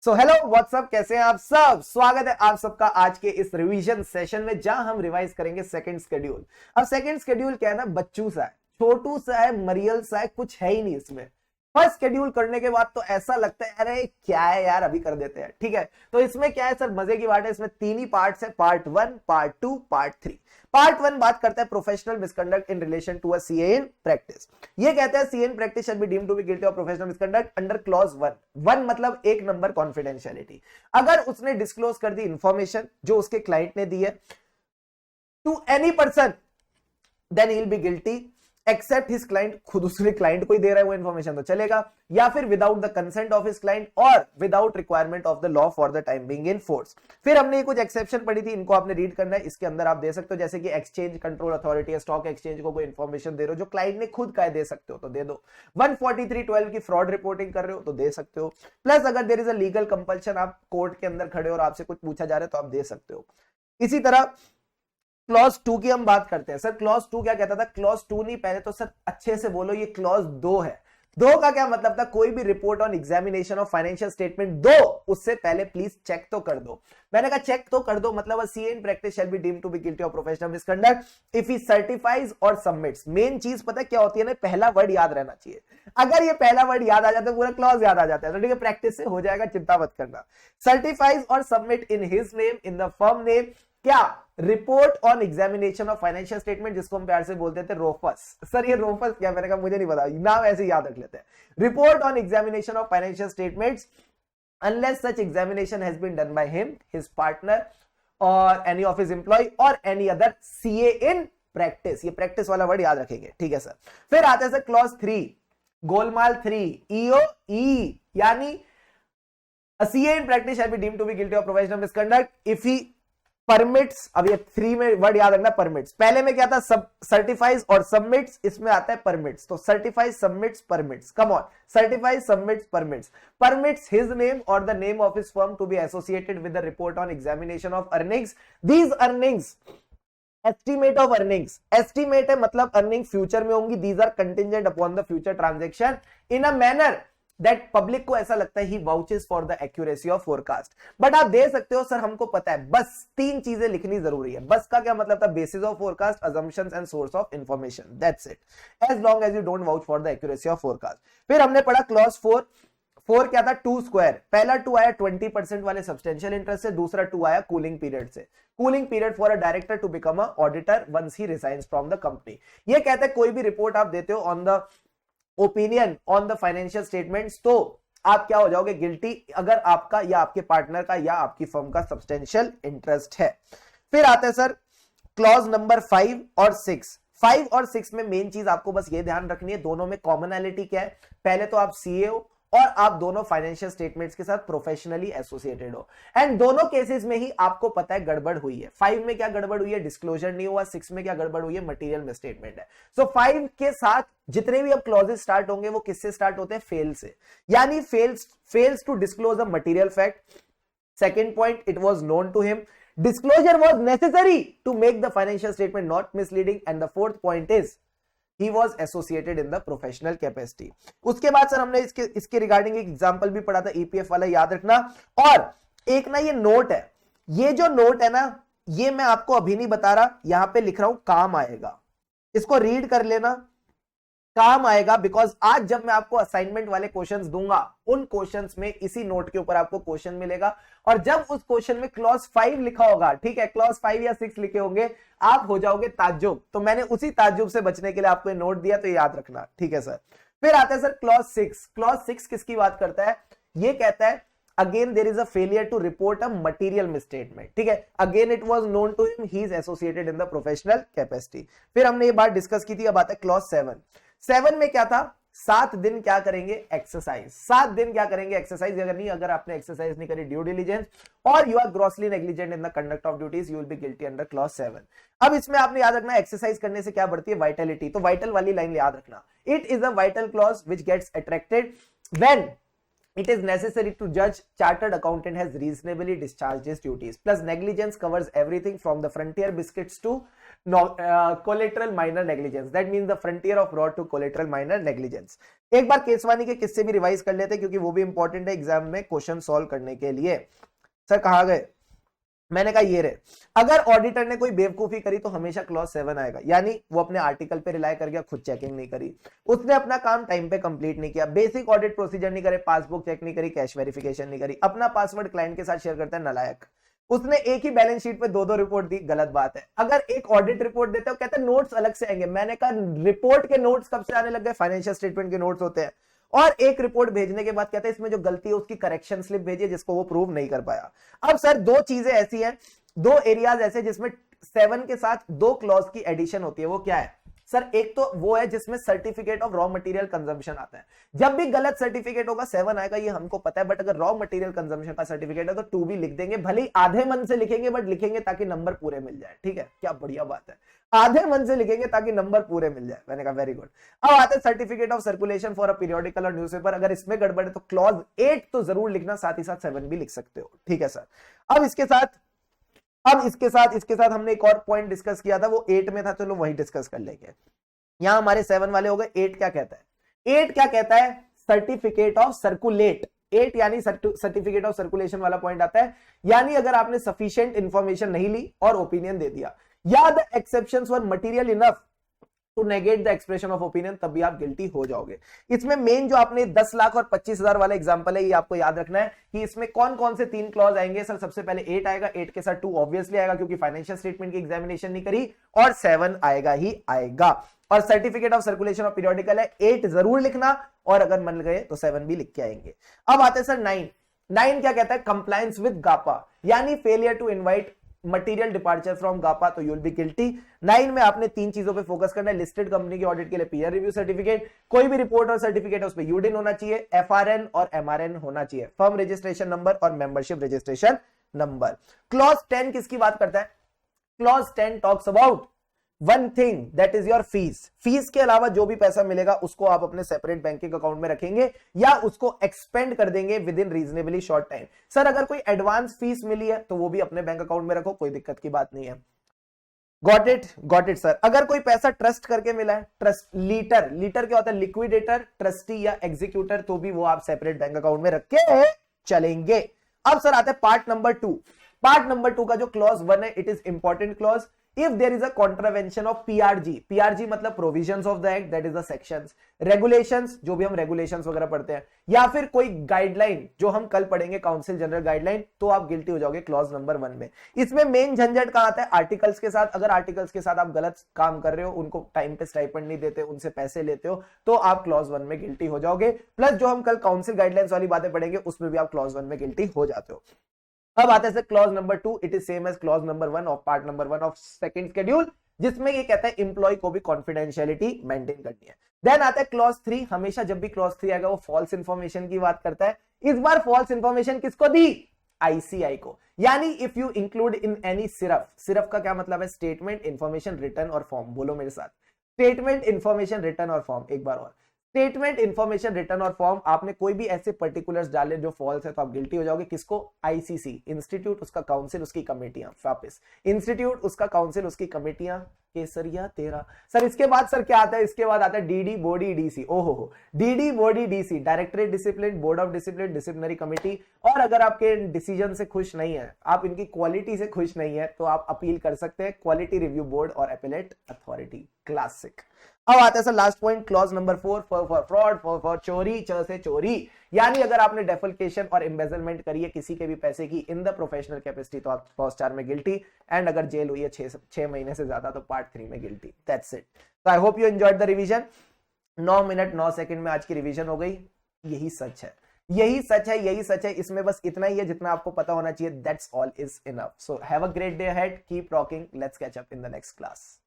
So hello what's up, कैसे हैं आप सब। स्वागत है आप सबका आज के इस रिवीजन सेशन में जहां हम रिवाइज करेंगे सेकंड शेड्यूल। अब सेकंड शेड्यूल क्या है ना, बच्चू सा है, छोटू सा है, मरियल सा है, कुछ है ही नहीं इसमें। फर्स्ट शेड्यूल करने के बाद तो ऐसा लगता है अरे क्या है यार, अभी कर देते हैं। ठीक है, तो इसमें क्या है सर, मजे की बात है, इसमें तीन ही पार्ट्स है, पार्ट 1, पार्ट 2, पार्ट 3। पार्ट 1 बात करता है professional misconduct in relation to a CA in practice. ये कहता है CA in practice shall be deemed to be guilty of professional misconduct under clause 1। 1 मतलब एक नंबर कॉन्फिडेंशियलिटी। अगर उसने डिस्क्लोज कर दी इंफॉर्मेशन जो उसके क्लाइंट ने दी है to any person, then he will be guilty except his client. खुद उसके क्लाइंट को ही दे रहा है वो इन्फॉर्मेशन तो चलेगा, या फिर without the consent of his client और without requirement of the law for the time being in force. फिर हमने ये कुछ एक्सेप्शन पढ़ी थी, इनको आपने रीड करना है। इसके अंदर आप दे सकते हो, जैसे कि exchange control authority, stock exchange को कोई इन्फॉर्मेशन दे रहे हो जो क्लाइंट ने खुद का है, दे सकते हो तो दे दो। 143.12 की फ्रॉड रिपोर्टिंग कर रहे हो तो दे सकते हो। प्लस अगर there is a legal compulsion, आप कोर्ट के अंदर खड़े हो और आपसे कुछ पूछा जा रहा है तो आप दे सकते हो। इसी तरह क्लॉज 2 की हम बात करते हैं। सर क्लॉज 2 क्या कहता था? क्लॉज 2 नहीं, पहले तो सर अच्छे से बोलो, ये क्लॉज 2 है। 2 का क्या मतलब था? कोई भी report on examination of financial statement दो, उससे पहले प्लीज चेक तो कर दो। मैंने कहा चेक तो कर दो, मतलब CA in practice shall be deemed to be guilty of professional misconduct if he certifies और सबमिट्स। मेन चीज पता है क्या होती है ना, पहला वर्ड याद रहना चाहिए। अगर ये पहला वर्ड याद आ जाता है पूरा क्लॉज याद आ जाता है, तो ठीक है, प्रैक्टिस से हो जाएगा, चिंता मत करना। सर्टिफाइज और submit in his name, in the firm name, क्या? Report on examination of financial statement, जिसको हम प्यार से बोलते थे रोफस। सर ये रोफस क्या? मैंने कहा मुझे नहीं पता, नाम ऐसे याद रख लेते हैं। Report on examination of financial statements unless such examination has been done by him, his partner or any of his employee or any other CA in practice। ये प्रैक्टिस वाला वर्ड याद रखेंगे, ठीक है सर। फिर आते हैं सर क्लॉज 3, गोलमाल 3, ईओ ई, यानी a CA in practice shall be deemed to be guilty of professional misconduct if he permits. अब ये 3 में वर्ड याद रखना, परमिट्स। पहले में क्या था? सब सर्टिफाइज और सबमिट्स, इसमें आता है परमिट्स। तो certifies, submits, permits, come on, certifies, submits, permits. Permits his name और the name of his firm to be associated with the report on examination of earnings. These earnings, estimate of earnings, estimate है मतलब earning future में होंगी। These are contingent upon the future transaction in a manner that public को ऐसा लगता है he vouches for the accuracy of forecast. But आप दे सकते हो सर, हमको पता है, बस 3 चीजें लिखनी जरूरी है। बस का क्या मतलब था? Basis of forecast, assumptions and source of information, that's it, as long as you don't vouch for the accuracy of forecast. फिर हमने पढ़ा क्लॉज 4। 4 क्या था? 2 स्क्वायर। पहला 2 आया 20% वाले सब्सटेंशियल इंटरेस्ट से, दूसरा 2 आया कूलिंग पीरियड से। Cooling period for a director to become an auditor once he resigns from the company. ये कहते हैं कोई भी रिपोर्ट आप देते हो on the opinion on the financial statements, तो आप क्या हो जाओगे? गिल्टी, अगर आपका या आपके पार्टनर का या आपकी फर्म का सब्सटेंशियल इंटरेस्ट है। फिर आते हैं सर क्लॉज नंबर 5 और 6। 5 और 6 में मेन चीज आपको बस ये ध्यान रखनी है, दोनों में कॉमनैलिटी क्या है? पहले तो आप सीए हो और आप दोनों फाइनेंशियल स्टेटमेंट्स के साथ प्रोफेशनली एसोसिएटेड हो, एंड दोनों केसेस में ही आपको पता है गड़बड़ हुई है। 5 में क्या गड़बड़ हुई है? डिस्क्लोजर नहीं हुआ। 6 में क्या गड़बड़ हुई है? मटेरियल मिसस्टेटमेंट है। सो 5 के साथ जितने भी अब क्लॉजेस स्टार्ट होंगे वो किससे स्टार्ट होते हैं? फेल से, यानी fails to disclose a material fact. Second point, it was known to him, disclosure was necessary to make the financial statement not misleading, and the fourth point is he was associated in the professional capacity। उसके बाद sir हमने इसके regarding एक example भी पढ़ा था, EPF वाला, याद रखना। और एक ना ये नोट है, ये जो नोट है ना, ये मैं आपको अभी नहीं बता रहा, यहां पे लिख रहा हूं, काम आएगा, इसको रीड कर लेना, काम आएगा। बिकॉज आज जब मैं आपको असाइनमेंट वाले क्वेश्चंस दूंगा, उन क्वेश्चंस में इसी नोट के ऊपर आपको क्वेश्चन मिलेगा, और जब उस क्वेश्चन में क्लॉज 5 लिखा होगा, ठीक है, क्लॉज 5 या 6 लिखे होंगे, आप हो जाओगे ताज्जुब। तो मैंने उसी ताज्जुब से बचने के लिए आपको नोट दिया, तो याद रखना, ठीक है सर। फिर आता है सर क्लॉज 6। क्लॉज 6 किसकी बात करता है? ये कहता है again there is a failure to report a material misstatement, ठीक है, again it was known to him, he is associated in the professional capacity. फिर हमने ये बात डिस्कस की थी। अब आता है क्लॉज 7। 7 में क्या था? 7 दिन क्या करेंगे? एक्सरसाइज। 7 दिन क्या करेंगे? एक्सरसाइज। अगर आपने एक्सरसाइज नहीं करी, ड्यू डिलिजेंस, और you are grossly negligent in the conduct of duties, you will be guilty under clause 7। अब इसमें आपने याद रखना, एक्सरसाइज करने से क्या बढ़ती है? वाइटलिटी। तो वाइटल वाली लाइन याद रखना, it is a vital clause which gets attracted when it is necessary to judge chartered accountant has reasonably discharged his duties. Plus negligence covers everything from the frontier biscuits to collateral minor negligence. That means the frontier of fraud to collateral minor negligence. एक बार केसवानी के किस्से भी revise कर लेते हैं क्योंकि वो भी इंपॉर्टेंट है एग्जाम में क्वेश्चन सॉल्व करने के लिए। सर कहाँ गए? मैंने कहा ये रहे, अगर ऑडिटर ने कोई बेवकूफी करी तो हमेशा क्लॉज 7 आएगा, यानी वो अपने आर्टिकल पे रिलाय कर गया, खुद चेकिंग नहीं करी, उसने अपना काम टाइम पे कंप्लीट नहीं किया, बेसिक ऑडिट प्रोसीजर नहीं करे, पासबुक चेक नहीं करी, कैश वेरिफिकेशन नहीं करी, अपना पासवर्ड क्लाइंट के साथ शेयर करता है, नालायक। उसने एक ही बैलेंस शीट पे दो रिपोर्ट दी, गलत बात है। अगर एक ऑडिट रिपोर्ट देते हो कहते हैं नोट्स अलग से आएंगे, मैंने कहा रिपोर्ट के नोट्स कब से आने लग गए? फाइनेंशियल स्टेटमेंट के नोट्स होते हैं। और एक रिपोर्ट भेजने के बाद कहते हैं इसमें जो गलती है उसकी करेक्शन स्लिप भेजिए, जिसको वो प्रूव नहीं कर पाया। अब सर दो चीजें ऐसी हैं, दो एरियाज ऐसे जिसमें 7 के साथ 2 क्लॉज की एडिशन होती है, वो क्या है सर? एक तो वो है जिसमें certificate of raw material consumption आता है। जब भी गलत सर्टिफिकेट होगा 7 आएगा, ये हमको पता है, बट अगर रॉ मटेरियल कंजम्पशन का सर्टिफिकेट है तो 2 भी लिख देंगे, भले ही आधे मन से लिखेंगे बट लिखेंगे ताकि नंबर पूरे मिल जाए। ठीक है, क्या बढ़िया बात है, आधे मन से लिखेंगे ताकि नंबर पूरे मिल जाए। मैंने कहा वेरी गुड। अब आते हैं certificate of circulation for a periodical और न्यूज़पेपर। अगर इसमें गड़बड़ है तो क्लॉज 8 तो जरूर लिखना, साथ ही साथ 7 भी लिख सकते हो। ठीक है सर। अब इसके साथ हमने एक और पॉइंट डिस्कस किया था, वो 8 में था, चलो वही डिस्कस कर लेंगे। यहां हमारे 7 वाले हो गए। 8 क्या कहता है? 8 क्या कहता है? Certificate of circulate. 8 यानी सर्टिफिकेट ऑफ सर्कुलेशन वाला पॉइंट आता है, यानी अगर आपने सफिशिएंट इंफॉर्मेशन नहीं ली और ओपिनियन दे दिया, या the exceptions were material enough to negate the expression of opinion, तब भी आप गिल्टी हो जाओगे। इसमें मेन जो आपने 10 लाख और 25,000 वाला एग्जांपल है, ये आपको याद रखना है कि इसमें कौन कौन से 3 क्लॉज आएंगे। सर सबसे पहले 8 आएगा, 8 के साथ 2 ऑब्वियसली आएगा क्योंकि फाइनेंशियल स्टेटमेंट की एग्जामिनेशन नहीं करी, और 7 आएगा ही आएगा। और certificate of circulation of periodical है, 8 जरूर लिखना, और अगर मन गए तो 7 भी लिख के आएंगे। अब आते हैं सर 9 क्या कहता है? कंप्लायंस विद गापा, यानी failure to invite material departure from GAAP, तो यू विल बी गिल्टी। 9 में आपने 3 चीजों पे फोकस करना है। लिस्टेड कंपनी की ऑडिट के लिए पीयर रिव्यू सर्टिफिकेट, कोई भी रिपोर्ट और सर्टिफिकेट है उस पे यूडिन होना चाहिए, एफआरएन और एमआरएन होना चाहिए, फर्म रजिस्ट्रेशन नंबर और मेंबरशिप रजिस्ट्रेशन नंबर। क्लॉज 10 किसकी बात करता है? Clause 10 talks about one thing, that is your fees. Fees के अलावा जो भी पैसा मिलेगा उसको आप अपने सेपरेट बैंकिंग अकाउंट में रखेंगे या उसको एक्सपेंड कर देंगे with in reasonably short time. Sir अगर कोई एडवांस फीस मिली है तो वो भी अपने बैंक अकाउंट में रखो, कोई दिक्कत की बात नहीं है। Got it sir. अगर कोई पैसा ट्रस्ट करके मिला है, ट्रस्ट लीटर क्या होता है? लिक्विडेटर, ट्रस्टी या एग्जीक्यूटर, तो भी वो आप सेपरेट बैंक अकाउंट में रख के चलेंगे। अब सर आते हैं पार्ट नंबर 2। पार्ट नंबर 2 का जो क्लॉज 1 है, it is important clause. If there is a contravention of PRG मतलब provisions of the act, that is the sections, regulations, जो भी हम regulations वगैरह पढ़ते हैं, या फिर कोई गाइडलाइन जो हम कल पढ़ेंगे काउंसिल जनरल गाइडलाइन, तो आप गिल्टी हो जाओगे क्लॉज नंबर 1 में। इसमें मेन झंझट कहां आता है? आर्टिकल्स के साथ। अगर आर्टिकल्स के साथ आप गलत काम कर रहे हो, उनको टाइम पे स्टाइपेंड नहीं देते, उनसे पैसे लेते हो, तो आप क्लॉज 1 में गिल्टी हो जाओगे। प्लस जो हम कल काउंसिल गाइडलाइंस वाली बातें पढ़ेंगे उसमें भी आप क्लॉज 1 में गिल्टी हो जाते हो। अब आते हैं clause number 2, it is same as clause number 1 of part number 1 of second schedule, जिसमें ये कहता है एम्प्लॉय को भी कॉन्फिडेंशियलिटी मेंटेन करनी है। देन आता है क्लॉज 3। हमेशा जब भी क्लॉज 3 आएगा वो फॉल्स इंफॉर्मेशन की बात करता है। इस बार फॉल्स इंफॉर्मेशन किसको दी? आईसीआई को। यानी if you include in any सिर्फ का क्या मतलब है? स्टेटमेंट, इंफॉर्मेशन, रिटर्न और फॉर्म। बोलो मेरे साथ, स्टेटमेंट, इंफॉर्मेशन, रिटर्न और फॉर्म। एक बार और, स्टेटमेंट, इंफॉर्मेशन, रिटर्न और फॉर्म। आपने कोई भी ऐसे पर्टिकुलर्स डाले जो फॉल्स है तो आप गिल्टी हो जाओगे। किसको? आईसीसी, इंस्टीट्यूट, उसका काउंसिल, उसकी कमेटियां। वापस इंस्टीट्यूट, उसका काउंसिल, उसकी कमेटियां। केसरिया तेरा। सर इसके बाद सर क्या आता है? इसके बाद आता है डीडी, बॉडी, डीसी। ओहो, DD, body, DC, directorate discipline, board of discipline, disciplinary committee. और अगर आपके डिसीजन से खुश नहीं है, आप इनकी क्वालिटी से खुश नहीं है, तो आप अपील कर सकते हैं क्वालिटी रिव्यू बोर्ड और अपीलेट अथॉरिटी। क्लासिक। अब आता है sir last point, clause number 4, for fraud, for चोरी, च से चोरी। यानी अगर आपने डेफल्केशन और एम्बेजलमेंट करी है किसी के भी पैसे की इन द प्रोफेशनल कैपेसिटी, तो आप फर्स्ट 4 में गिल्टी, एंड अगर जेल हुई है 6 महीने से ज्यादा तो पार्ट 3 में गिल्टी। That's it. तो I hope you enjoyed the revision. 9 minute 9 second में आज की रिवीजन हो गई। यही सच है, यही सच है। इसमें बस इतना ही है जितना आपको पता होना चाहिए। That's all is enough. So have a great day ahead, keep rocking, let's catch up in the next class.